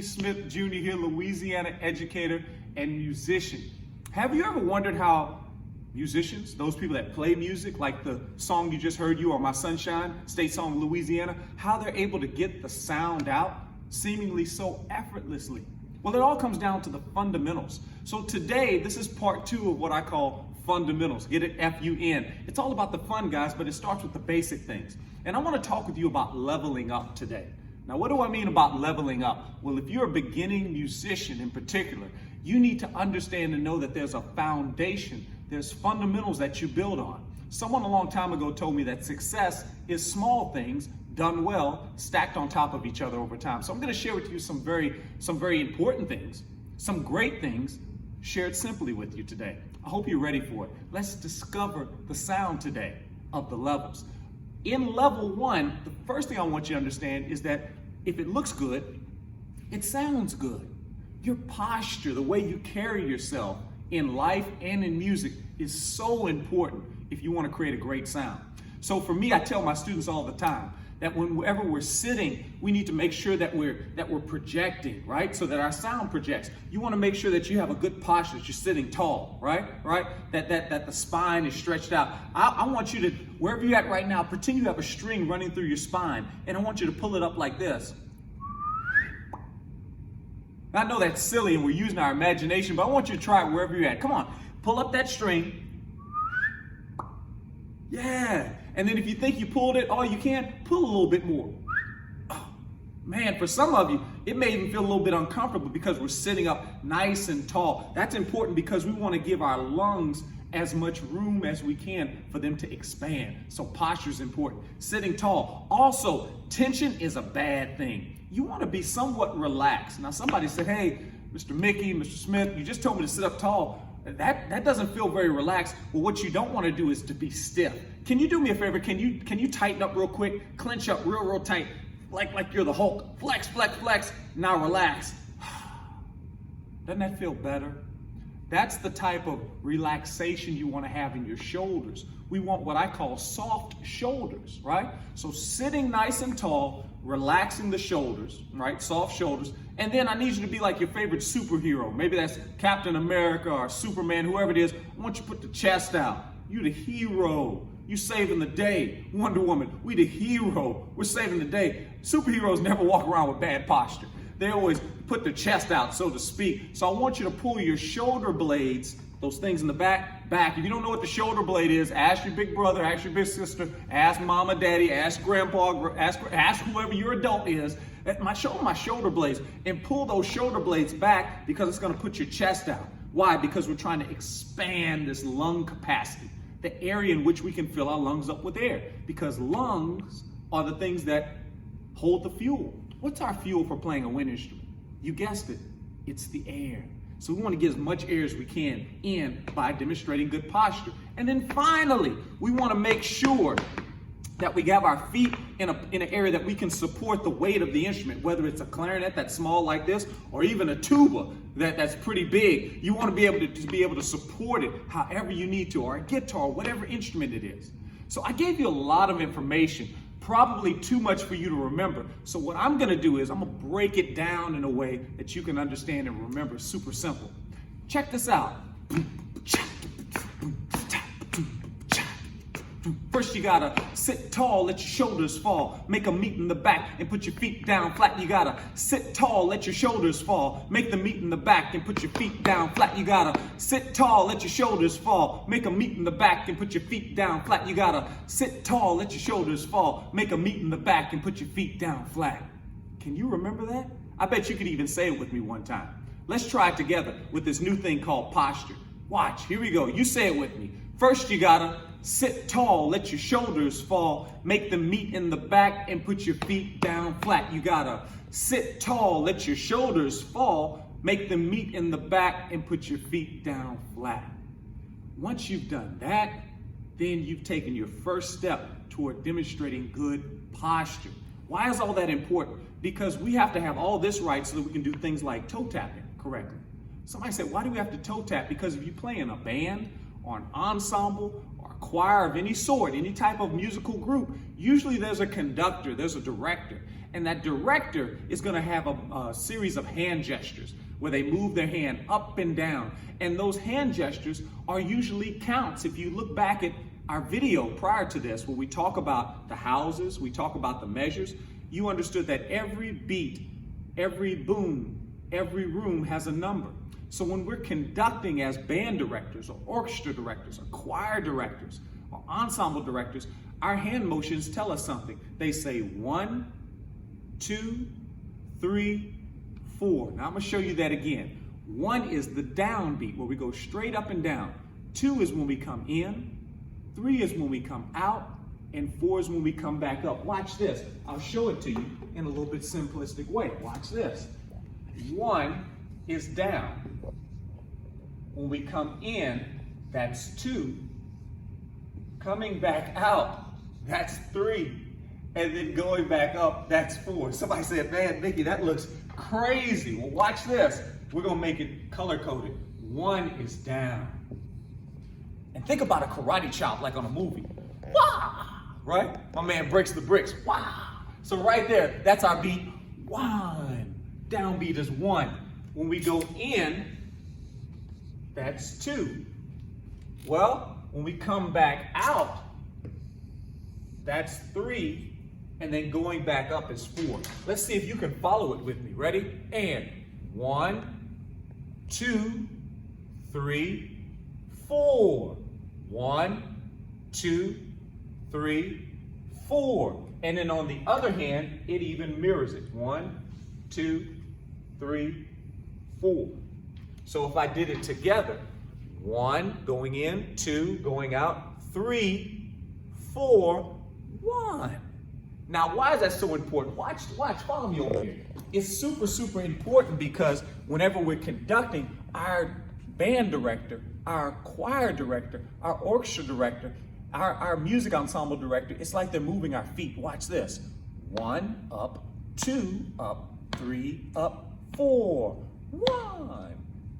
Smith Jr. here, Louisiana educator and musician. Have you ever wondered how musicians, those people that play music, like the song you just heard, You Are My Sunshine, state song of Louisiana, how they're able to get the sound out seemingly so effortlessly? Well, it all comes down to the fundamentals. So today, this is part 2 of what I call fundamentals. Get it? F-U-N. It's all about the fun, guys, but it starts with the basic things. And I want to talk with you about leveling up today. Now, what do I mean about leveling up? Well, if you're a beginning musician in particular, you need to understand and know that there's a foundation, there's fundamentals that you build on. Someone a long time ago told me that success is small things done well, stacked on top of each other over time. So I'm going to share with you some very important things, some great things shared simply with you today. I hope you're ready for it. Let's discover the sound today of the levels. In level 1, the first thing I want you to understand is that if it looks good, it sounds good. Your posture, the way you carry yourself in life and in music is so important if you want to create a great sound. So for me, I tell my students all the time that whenever we're sitting, we need to make sure that we're projecting, right? So that our sound projects. You want to make sure that you have a good posture, that you're sitting tall, right? That the spine is stretched out. I want you to, wherever you're at right now, pretend you have a string running through your spine, and I want you to pull it up like this. Now, I know that's silly and we're using our imagination, but I want you to try it wherever you're at. Come on, pull up that string. Yeah. And then if you think you pulled it all you can, pull a little bit more. Oh, man, for some of you, it may even feel a little bit uncomfortable because we're sitting up nice and tall. That's important because we want to give our lungs as much room as we can for them to expand. So posture is important. Sitting tall. Also, tension is a bad thing. You want to be somewhat relaxed. Now, somebody said, hey, Mr. Mickey, Mr. Smith, you just told me to sit up tall. That doesn't feel very relaxed. Well, what you don't want to do is to be stiff. Can you do me a favor? Can you tighten up real quick? Clench up real tight, like you're the Hulk. Flex, flex, flex. Now relax. Doesn't that feel better? That's the type of relaxation you want to have in your shoulders. We want what I call soft shoulders, right? So sitting nice and tall, relaxing the shoulders, right? Soft shoulders. And then I need you to be like your favorite superhero. Maybe that's Captain America or Superman, whoever it is. I want you to put the chest out. You the hero. You saving the day. Wonder Woman, we the hero. We're saving the day. Superheroes never walk around with bad posture. They always put their chest out, so to speak. So I want you to pull your shoulder blades, those things in the back. If you don't know what the shoulder blade is, ask your big brother, ask your big sister, ask mama, daddy, ask grandpa, ask whoever your adult is. My shoulder blades, and pull those shoulder blades back because it's going to put your chest out. Why? Because we're trying to expand this lung capacity, the area in which we can fill our lungs up with air, because lungs are the things that hold the fuel. What's our fuel for playing a wind instrument? You guessed it, it's the air. So we want to get as much air as we can in by demonstrating good posture. And then finally, we want to make sure that we have our feet in an area that we can support the weight of the instrument, whether it's a clarinet that's small like this, or even a tuba that's pretty big. You want to be able to support it however you need to, or a guitar, whatever instrument it is. So I gave you a lot of information, probably too much for you to remember. So what I'm going to do is I'm going to break it down in a way that you can understand and remember. It's super simple. Check this out. First, you gotta sit tall, let your shoulders fall, make them meet in the back and put your feet down flat. You gotta sit tall, let your shoulders fall, make them meet in the back and put your feet down flat. You gotta sit tall, let your shoulders fall, make them meet in the back and put your feet down flat. You gotta sit tall, let your shoulders fall, make them meet in the back and put your feet down flat. Can you remember that? I bet you could even say it with me one time. Let's try it together with this new thing called posture. Watch, here we go. You say it with me. First, you gotta sit tall, let your shoulders fall, make them meet in the back and put your feet down flat. You gotta sit tall, let your shoulders fall, make them meet in the back and put your feet down flat. Once you've done that, then you've taken your first step toward demonstrating good posture. Why is all that important? Because we have to have all this right so that we can do things like toe tapping correctly. Somebody said, why do we have to toe tap? Because if you play in a band or an ensemble or a choir of any sort, any type of musical group, usually there's a conductor, there's a director. And that director is going to have a series of hand gestures where they move their hand up and down. And those hand gestures are usually counts. If you look back at our video prior to this, where we talk about the houses, we talk about the measures, you understood that every beat, every boom, every room has a number. So when we're conducting as band directors or orchestra directors or choir directors or ensemble directors, our hand motions tell us something. They say 1, 2, 3, 4. Now I'm going to show you that again. 1 is the downbeat where we go straight up and down. 2 is when we come in. 3 is when we come out. And 4 is when we come back up. Watch this. I'll show it to you in a little bit simplistic way. Watch this. 1 is down. When we come in, that's 2. Coming back out, that's 3. And then going back up, that's 4. Somebody said, man, Mickey, that looks crazy. Well, watch this. We're going to make it color-coded. 1 is down. And think about a karate chop like on a movie. Wah! Right? My man breaks the bricks. Wah! So right there, that's our beat. 1. Downbeat is 1. When we go in, that's 2. Well, when we come back out, that's 3. And then going back up is 4. Let's see if you can follow it with me. Ready? And 1, 2, 3, 4. 1, 2, 3, 4. And then on the other hand, it even mirrors it. 1, 2, 3, 4. So if I did it together, 1 going in, 2 going out, 3, 4, 1. Now, why is that so important? Watch, follow me over here. It's super, super important because whenever we're conducting, our band director, our choir director, our orchestra director, our music ensemble director, it's like they're moving our feet. Watch this. 1 up, 2 up, 3 up, 4. 1,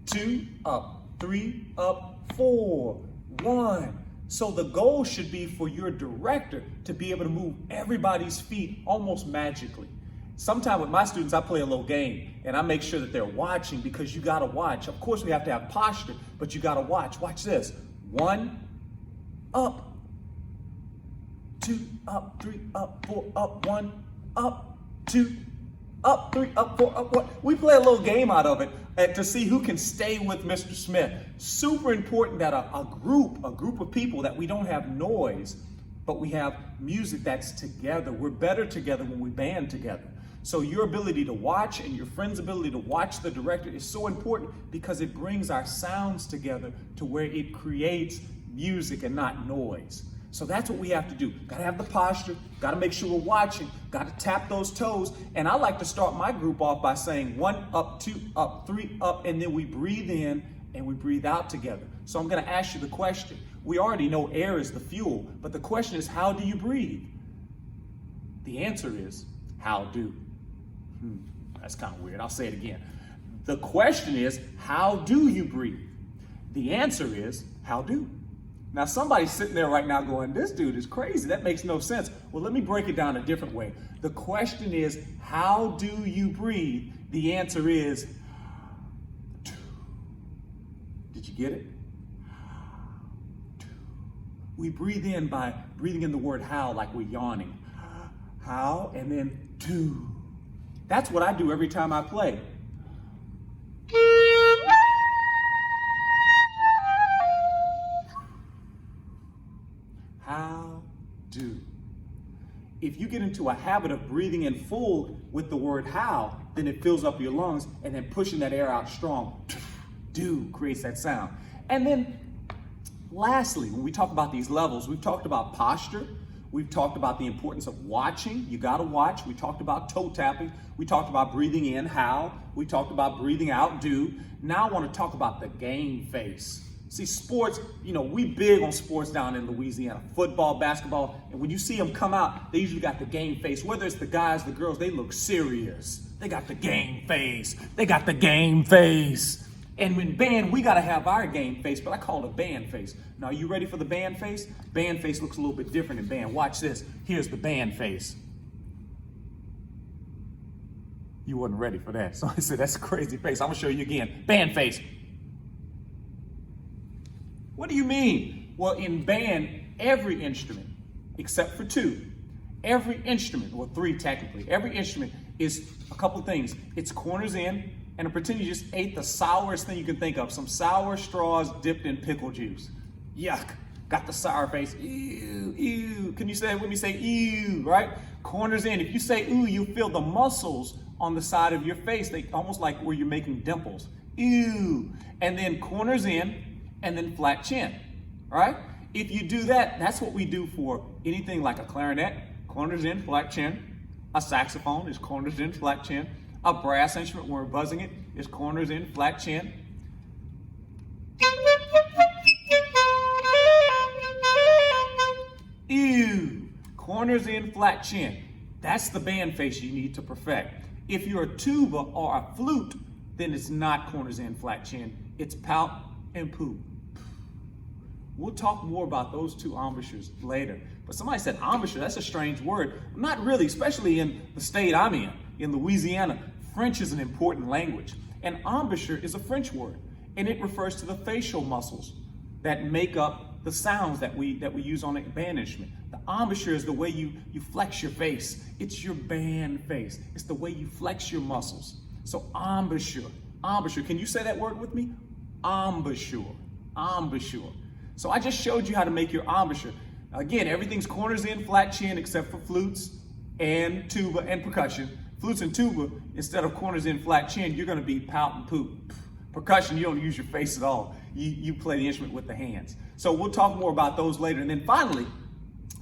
2 up, 3 up, 4. 1. So the goal should be for your director to be able to move everybody's feet almost magically. Sometimes with my students, I play a little game and I make sure that they're watching because you gotta watch. Of course, we have to have posture, but you gotta watch. Watch this. 1 up, 2 up, 3 up, 4 up, 1 up, 2 up, 3 up, 4 up, 1. We play a little game out of it to see who can stay with Mr. Smith. Super important that a group of people, that we don't have noise, but we have music that's together. We're better together when we band together. So your ability to watch and your friend's ability to watch the director is so important because it brings our sounds together to where it creates music and not noise. So that's what we have to do. Got to have the posture, got to make sure we're watching, got to tap those toes. And I like to start my group off by saying 1 up, 2 up, 3 up, and then we breathe in and we breathe out together. So I'm going to ask you the question. We already know air is the fuel, but the question is, how do you breathe? The answer is, how do? That's kind of weird. I'll say it again. The question is, how do you breathe? The answer is, how do? Now, somebody's sitting there right now going, this dude is crazy. That makes no sense. Well, let me break it down a different way. The question is, how do you breathe? The answer is, did you get it? We breathe in by breathing in the word how, like we're yawning. How, and then do. That's what I do every time I play. How do. If you get into a habit of breathing in full with the word how, then it fills up your lungs, and then pushing that air out strong, do creates that sound. And then lastly, when we talk about these levels, we've talked about posture. We've talked about the importance of watching. You got to watch. We talked about toe tapping. We talked about breathing in, how. We talked about breathing out, do. Now I want to talk about the game face. See, sports, we big on sports down in Louisiana. Football, basketball, and when you see them come out, they usually got the game face. Whether it's the guys, the girls, they look serious. They got the game face. They got the game face. And in band, we got to have our game face, but I call it a band face. Now, are you ready for the band face? Band face looks a little bit different in band. Watch this. Here's the band face. You wasn't ready for that. So I said, that's a crazy face. I'm gonna show you again. Band face. What do you mean? Well, in band, every instrument, except for two, every instrument, well, three technically, every instrument is a couple things. It's corners in, and pretend you just ate the sourest thing you can think of. Some sour straws dipped in pickle juice. Yuck. Got the sour face. Ew, ew. Can you say it with me? Say ew, right? Corners in. If you say ooh, you feel the muscles on the side of your face. They almost like where you're making dimples. Ew. And then corners in, and then flat chin, right? If you do that, that's what we do for anything like a clarinet, corners in, flat chin. A saxophone is corners in, flat chin. A brass instrument, when we're buzzing it, is corners in, flat chin. Ew, corners in, flat chin. That's the band face you need to perfect. If you're a tuba or a flute, then it's not corners in, flat chin. It's pout and poop. We'll talk more about those two embouchures later. But somebody said embouchure, that's a strange word. Not really, especially in the state I'm in Louisiana. French is an important language. And embouchure is a French word. And it refers to the facial muscles that make up the sounds that we use on a band instrument. The embouchure is the way you flex your face. It's your band face. It's the way you flex your muscles. So embouchure, embouchure. Can you say that word with me? Embouchure, embouchure. So I just showed you how to make your embouchure. Again, everything's corners in, flat chin, except for flutes and tuba and percussion. Flutes and tuba, instead of corners in, flat chin, you're gonna be pout and poop. Percussion, you don't use your face at all. You play the instrument with the hands. So we'll talk more about those later. And then finally,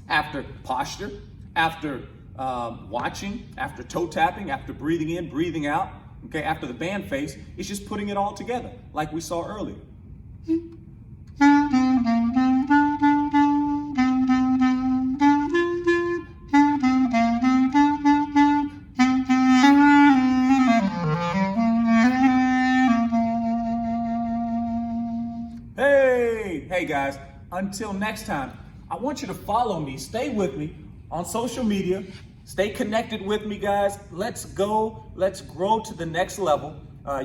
after posture, after watching, after toe tapping, after breathing in, breathing out, okay, after the band face, it's just putting it all together, like we saw earlier. Hey guys, until next time, I want you to follow me, stay with me on social media, stay connected with me guys. Let's grow to the next level.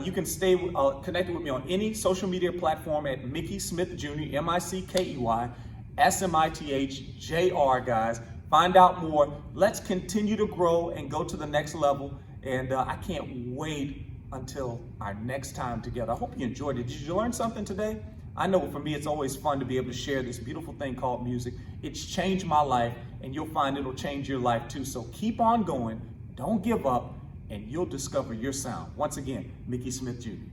You can stay connected with me on any social media platform at Mickey Smith Jr., M-I-C-K-E-Y, S-M-I-T-H-J-R, guys. Find out more. Let's continue to grow and go to the next level. And I can't wait until our next time together. I hope you enjoyed it. Did you learn something today? I know for me, it's always fun to be able to share this beautiful thing called music. It's changed my life, and you'll find it'll change your life too. So keep on going, don't give up, and you'll discover your sound. Once again, Mickey Smith Jr.